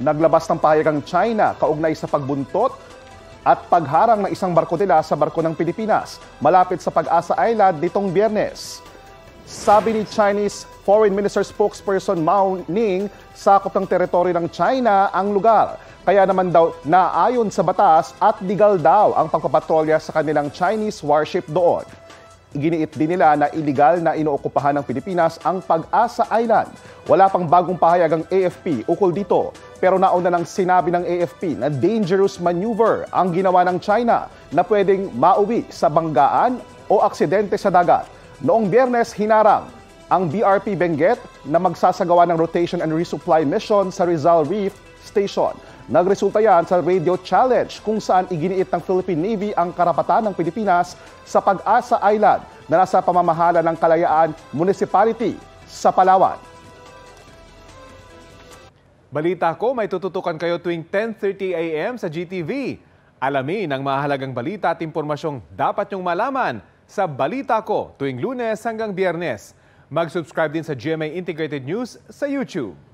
Naglabas ng pahayag ang China kaugnay sa pagbuntot at pagharang ng isang barko nila sa barko ng Pilipinas malapit sa Pag-asa Island nitong Biyernes. Sabi ni Chinese Foreign Minister spokesperson Mao Ning, sakop ng teritoryo ng China ang lugar. Kaya naman daw naayon sa batas at legal daw ang pagpapatrolya sa kanilang Chinese warship doon. Iginiit din nila na iligal na inookupahan ng Pilipinas ang Pag-asa Island. Wala pang bagong pahayag ang AFP ukol dito, pero nauna nang sinabi ng AFP na dangerous maneuver ang ginawa ng China na pwedeng mauwi sa banggaan o aksidente sa dagat. Noong Biyernes, hinarang ang BRP Benguet na magsasagawa ng rotation and resupply mission sa Rizal Reef Station. Nagresulta yan sa radio challenge kung saan iginiit ng Philippine Navy ang karapatan ng Pilipinas sa Pag-asa Island na nasa pamamahala ng Kalayaan Municipality sa Palawan. Balita ko, may tututukan kayo tuwing 10:30 AM sa GTV. Alamin ang mahalagang balita at impormasyong dapat nyong malaman sa Balita Ko tuwing Lunes hanggang Biyernes. Mag-subscribe din sa GMA Integrated News sa YouTube.